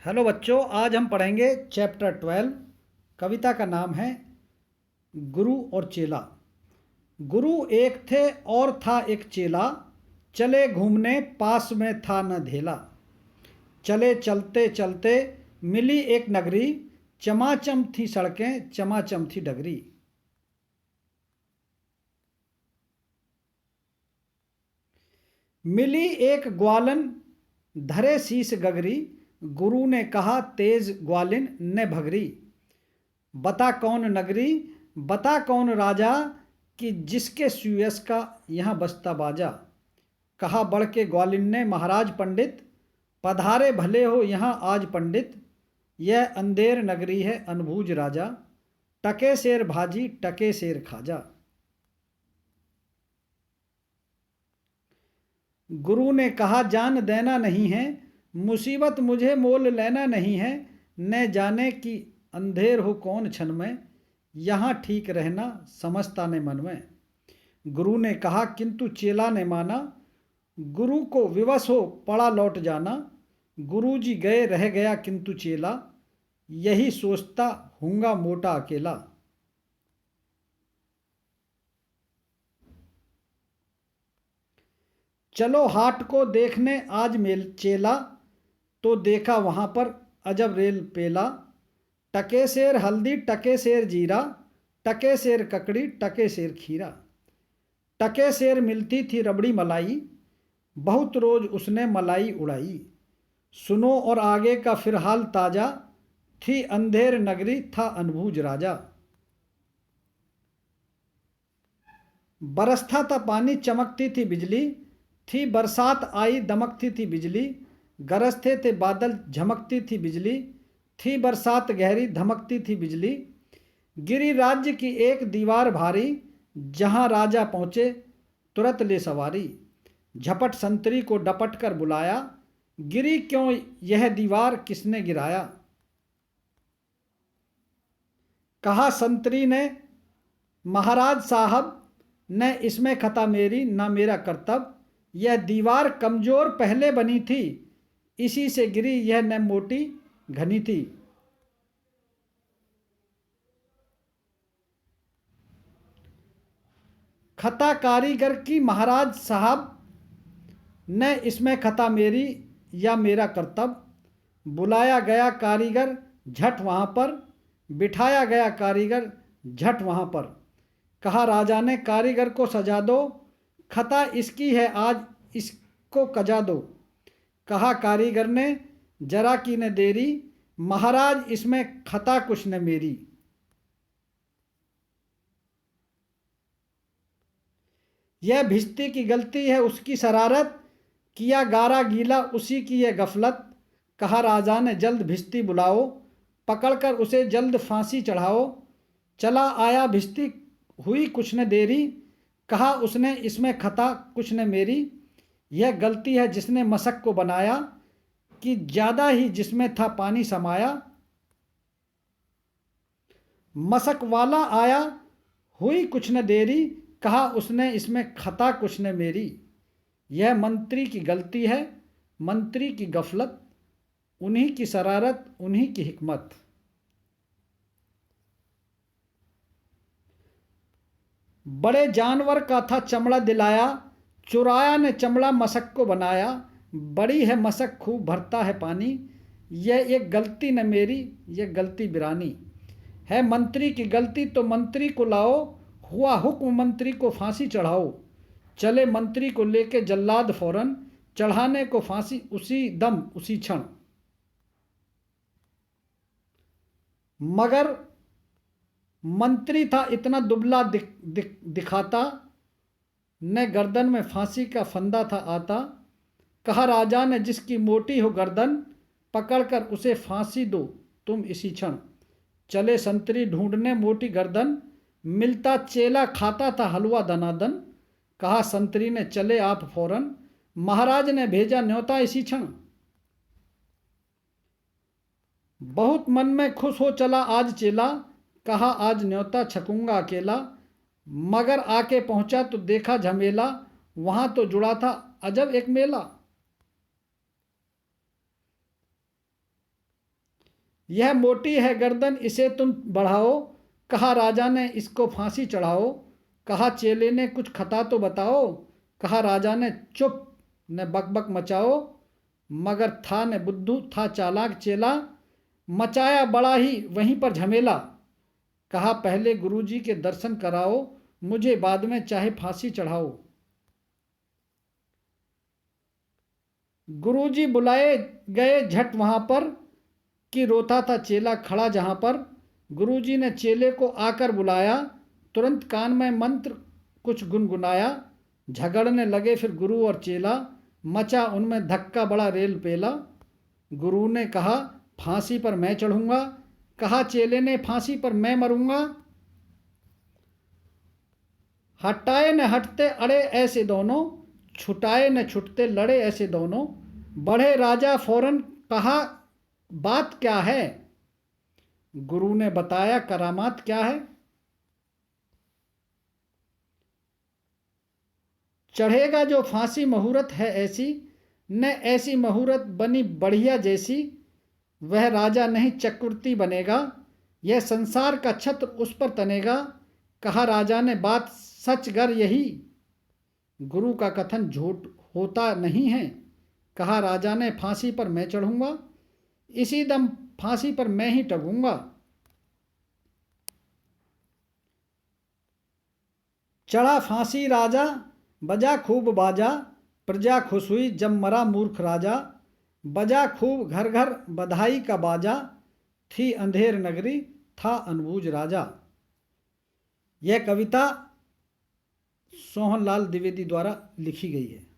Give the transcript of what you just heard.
Hello बच्चों, आज हम पढ़ेंगे चैप्टर 12। कविता का नाम है गुरु और चेला। गुरु एक थे और था एक चेला, चले घूमने पास में था न धेला। चले चलते चलते मिली एक नगरी, चमाचम थी सड़कें चमाचम थी डगरी। मिली एक ग्वालन धरे शीस गगरी, गुरु ने कहा तेज ग्वालिन ने भगरी। बता कौन नगरी, बता कौन राजा, कि जिसके सुयस का यहाँ बजता बाजा। कहा बढ़ के ग्वालिन ने महाराज पंडित, पधारे भले हो यहाँ आज पंडित। यह अंधेर नगरी है अनबूझ राजा, टके शेर भाजी टके शेर खाजा। गुरु ने कहा जान देना नहीं है, मुसीबत मुझे मोल लेना नहीं है। न जाने कि अंधेर हो कौन क्षण में, यहाँ ठीक रहना समझता ने मन में। गुरु ने कहा किंतु चेला ने माना, गुरु को विवश हो पड़ा लौट जाना। गुरु जी गए रह गया किंतु चेला, यही सोचता हूँगा मोटा अकेला। चलो हाट को देखने आज मेल चेला, तो देखा वहाँ पर अजब रेल पेला। टके शेर हल्दी टके शेर जीरा, टके शेर ककड़ी टके शेर खीरा। टके शेर मिलती थी रबड़ी मलाई, बहुत रोज उसने मलाई उड़ाई। सुनो और आगे का फिर हाल ताजा, थी अंधेर नगरी था अनबूझ राजा। बरसता था पानी चमकती थी बिजली, थी बरसात आई दमकती थी बिजली। गरजते थे बादल झमकती थी बिजली, थी बरसात गहरी धमकती थी बिजली। गिरी राज्य की एक दीवार भारी, जहाँ राजा पहुँचे तुरंत ले सवारी। झपट संतरी को डपट कर बुलाया, गिरी क्यों यह दीवार किसने गिराया। कहा संतरी ने महाराज साहब, न इसमें खता मेरी न मेरा कर्तव्य। यह दीवार कमजोर पहले बनी थी, इसी से गिरी यह न मोटी घनी थी। खता कारीगर की महाराज साहब, न इसमें खता मेरी या मेरा कर्तव्य। बुलाया गया कारीगर झट वहाँ पर, बिठाया गया कारीगर झट वहाँ पर। कहा राजा ने कारीगर को सजा दो, खता इसकी है आज इसको कजा दो। कहा कारीगर ने जरा की न देरी, महाराज इसमें खता कुछ न मेरी। यह भिश्ती की गलती है उसकी शरारत, किया गारा गीला उसी की यह गफलत। कहा राजा ने जल्द भिश्ती बुलाओ, पकड़कर उसे जल्द फांसी चढ़ाओ। चला आया भिश्ती हुई कुछ न देरी, कहा उसने इसमें खता कुछ न मेरी। यह गलती है जिसने मशक को बनाया, कि ज़्यादा ही जिसमें था पानी समाया। मशक वाला आया हुई कुछ न देरी, कहा उसने इसमें खता कुछ न मेरी। यह मंत्री की गलती है मंत्री की गफलत, उन्हीं की शरारत उन्हीं की हिकमत। बड़े जानवर का था चमड़ा दिलाया, चुराया ने चमड़ा मशक को बनाया। बड़ी है मशक खूब भरता है पानी, यह एक गलती न मेरी यह गलती बिरानी। है मंत्री की गलती तो मंत्री को लाओ, हुआ हुक्म मंत्री को फांसी चढ़ाओ। चले मंत्री को लेके जल्लाद फौरन, चढ़ाने को फांसी उसी दम उसी क्षण। मगर मंत्री था इतना दुबला दिखाता, न गर्दन में फांसी का फंदा था आता। कहा राजा ने जिसकी मोटी हो गर्दन, पकड़कर उसे फांसी दो तुम इसी क्षण। चले संतरी ढूंढने मोटी गर्दन, मिलता चेला खाता था हलवा दनादन। कहा संतरी ने चले आप फौरन, महाराज ने भेजा न्योता इसी क्षण। बहुत मन में खुश हो चला आज चेला, कहा आज न्योता छकूंगा अकेला। मगर आके पहुंचा तो देखा झमेला, वहाँ तो जुड़ा था अजब एक मेला। यह मोटी है गर्दन, इसे तुम बढ़ाओ। कहा राजा ने, इसको फांसी चढ़ाओ। कहा चेले ने, कुछ खता तो बताओ। कहा राजा ने, चुप न बकबक मचाओ। मगर था न बुद्धू, था चालाक चेला, मचाया बड़ा ही वहीं पर झमेला। कहा पहले गुरुजी के दर्शन कराओ, मुझे बाद में चाहे फांसी चढ़ाओ। गुरुजी बुलाए गए झट वहां पर, कि रोता था चेला खड़ा जहां पर। गुरुजी ने चेले को आकर बुलाया, तुरंत कान में मंत्र कुछ गुनगुनाया। झगड़ने लगे फिर गुरु और चेला, मचा उनमें धक्का बड़ा रेल पेला। गुरु ने कहा फांसी पर मैं चढ़ूंगा, कहा चेले ने फांसी पर मैं मरूंगा। हटाए न हटते अड़े ऐसे दोनों, छुटाए न छुटते लड़े ऐसे दोनों। बढ़े राजा फौरन, कहा बात क्या है। गुरु ने बताया करामात क्या है। चढ़ेगा जो फांसी मुहूर्त है ऐसी, न ऐसी मुहूर्त बनी बढ़िया जैसी। वह राजा नहीं चक्रवर्ती बनेगा, यह संसार का छत्र उस पर तनेगा। कहा राजा ने, बात सच गर यही, गुरु का कथन झूठ होता नहीं है। कहा राजा ने, फांसी पर मैं चढ़ूंगा, इसी दम फांसी पर मैं ही टंगूंगा। चढ़ा फांसी राजा, बजा खूब बाजा। प्रजा खुश हुई जब मरा मूर्ख राजा। बजा खूब घर घर बधाई का बाजा, थी अंधेर नगरी था अनबूझ राजा। यह कविता सोहनलाल द्विवेदी द्वारा लिखी गई है।